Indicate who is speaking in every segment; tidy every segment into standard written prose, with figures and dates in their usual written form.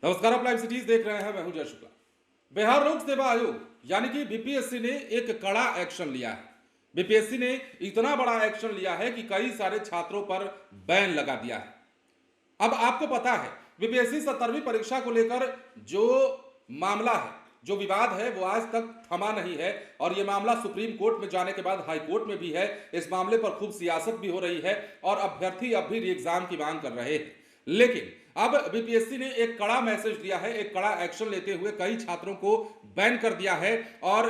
Speaker 1: नमस्कार, आप live cities देख रहे हैं। मैं हूं जय शुक्ला। बिहार लोक सेवा आयोग यानी कि बीपीएससी ने एक कड़ा एक्शन लिया है। बीपीएससी ने इतना बड़ा एक्शन लिया है कि कई सारे छात्रों पर बैन लगा दिया है। अब आपको पता है, बीपीएससी 17वीं परीक्षा को लेकर जो मामला है, जो विवाद है, वो आज तक थमा नहीं है और ये मामला सुप्रीम कोर्ट में जाने के बाद हाई कोर्ट में भी है। इस मामले पर खूब सियासत भी हो रही है और अभ्यर्थी अब भी री एग्जाम की मांग कर रहे हैं। लेकिन अब बीपीएससी ने एक कड़ा मैसेज दिया है, एक कड़ा एक्शन लेते हुए कई छात्रों को बैन कर दिया है और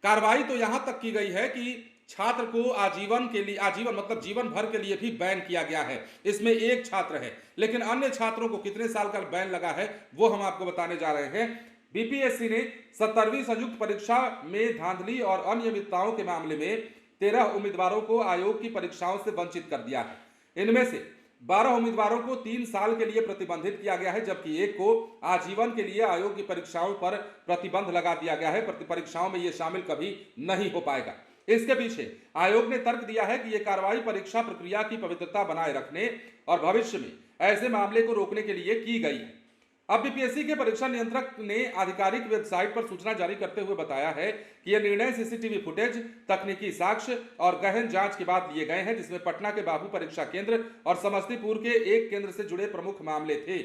Speaker 1: कार्रवाई तो यहां तक की गई है कि छात्र को आजीवन के लिए, आजीवन मतलब जीवन भर के लिए भी बैन किया गया है। इसमें एक छात्र है, लेकिन अन्य छात्रों को कितने साल का बैन लगा है वो हम आपको बताने जा रहे हैं। बीपीएससी ने 17वीं संयुक्त परीक्षा में धांधली और अनियमितताओं के मामले में 13 उम्मीदवारों को आयोग की परीक्षाओं से वंचित कर दिया है। इनमें से 12 उम्मीदवारों को 3 साल के लिए प्रतिबंधित किया गया है, जबकि एक को आजीवन के लिए आयोग की परीक्षाओं पर प्रतिबंध लगा दिया गया है। परीक्षाओं में यह शामिल कभी नहीं हो पाएगा। इसके पीछे आयोग ने तर्क दिया है कि यह कार्रवाई परीक्षा प्रक्रिया की पवित्रता बनाए रखने और भविष्य में ऐसे मामले को रोकने के लिए की गई है। अब बीपीएससी के परीक्षा नियंत्रक ने आधिकारिक वेबसाइट पर सूचना जारी करते हुए बताया है कि यह निर्णय सीसीटीवी फुटेज, तकनीकी साक्ष्य और गहन जांच के बाद लिए गए हैं, जिसमें पटना के बाबू परीक्षा केंद्र और समस्तीपुर के एक केंद्र से जुड़े प्रमुख मामले थे।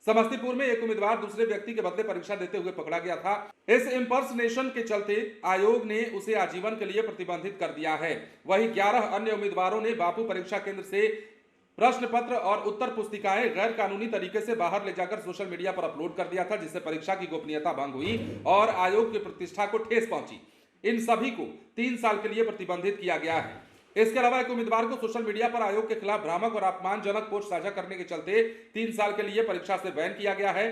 Speaker 1: समस्तीपुर में एक उम्मीदवार दूसरे व्यक्ति के बदले परीक्षा देते हुए पकड़ा गया था। इस इंपर्सनेशन के चलते आयोग ने उसे आजीवन के लिए प्रतिबंधित कर दिया है। वहीं 11 अन्य उम्मीदवारों ने बापू परीक्षा केंद्र से प्रश्न पत्र और उत्तर पुस्तिकाएं गैर कानूनी तरीके से बाहर ले जाकर सोशल मीडिया पर अपलोड कर दिया था, जिससे परीक्षा की गोपनीयता भंग हुई और आयोग की प्रतिष्ठा को ठेस पहुंची। इन सभी को 3 साल के लिए प्रतिबंधित किया गया है। इसके अलावा एक उम्मीदवार को सोशल मीडिया पर आयोग के खिलाफ भ्रामक और अपमानजनक पोस्ट साझा करने के चलते 3 साल के लिए परीक्षा से बैन किया गया है।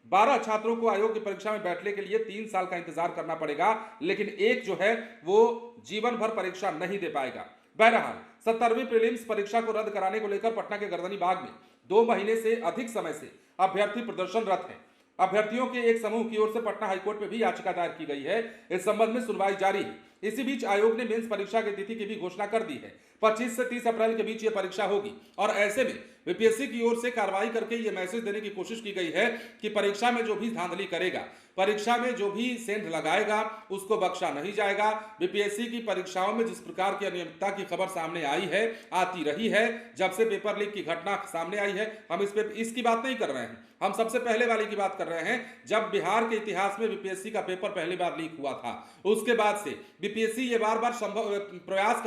Speaker 1: 12 छात्रों को आयोग की परीक्षा में बैठने के लिए 3 साल का इंतजार करना पड़ेगा, लेकिन एक जो है वो जीवन भर परीक्षा नहीं दे पाएगा। बहरहाल 17वीं प्रीलिम्स परीक्षा को रद्द कराने को लेकर पटना के गर्दनी बाग में 2 महीने से अधिक समय से अभ्यर्थी प्रदर्शनरत हैं। अभ्यर्थियों के एक समूह की ओर से पटना हाईकोर्ट में भी याचिका दायर की गई है। इस संबंध में सुनवाई जारी है। इसी बीच आयोग ने मेंस परीक्षा की तिथि की भी घोषणा कर दी है। 25 से 30 अप्रैल के बीच यह परीक्षा होगी और ऐसे में बीपीएससी की ओर से कार्रवाई करके यह मैसेज देने की कोशिश की गई है कि परीक्षा में जो भी धांधली करेगा, परीक्षा में जो भी सेंध लगाएगा, उसको बख्शा नहीं जाएगा। बीपीएससी की परीक्षाओं में जिस प्रकार की अनियमितता की खबर सामने आई है, आती रही है, जब से पेपर लीक की घटना सामने आई है, हम इसकी बात नहीं कर रहे हैं। हम सबसे पहले वाली की बात कर रहे हैं, जब बिहार के इतिहास में बीपीएससी का पेपर पहली बार लीक हुआ था। उसके बाद से बीपीएससी ये बार बार संभव प्रयास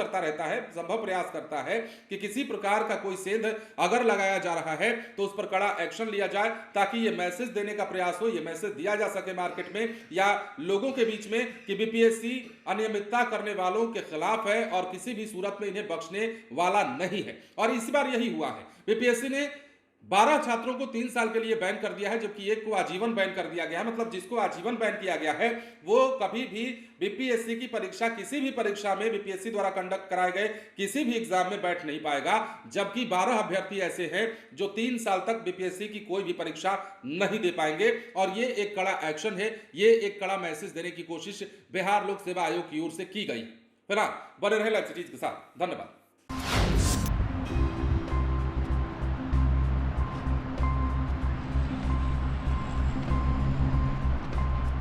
Speaker 1: करता है कि किसी प्रकार का कोई सेंध अगर लगाया जा रहा है तो उस पर कड़ा एक्शन लिया जाए, ताकि ये मैसेज देने का प्रयास हो, ये मैसेज दिया जा सके मार्केट में या लोगों के बीच में कि बीपीएससी अनियमितता करने वालों के खिलाफ है और किसी भी सूरत में इन्हें बख्शने वाला नहीं है। और इस बार यही हुआ है। बीपीएससी ने 12 छात्रों को 3 साल के लिए बैन कर दिया है, जबकि एक को आजीवन बैन कर दिया गया है। मतलब जिसको आजीवन बैन किया गया है वो कभी भी बीपीएससी की परीक्षा, किसी भी परीक्षा में बीपीएससी द्वारा कंडक्ट कराए गए किसी भी एग्जाम में बैठ नहीं पाएगा। जबकि 12 अभ्यर्थी ऐसे हैं जो 3 साल तक बीपीएससी की कोई भी परीक्षा नहीं दे पाएंगे और ये एक कड़ा एक्शन है, ये एक कड़ा मैसेज देने की कोशिश बिहार लोक सेवा आयोग की ओर से की गई। फिलहाल बने रहे लाइव सिटीज के साथ। धन्यवाद।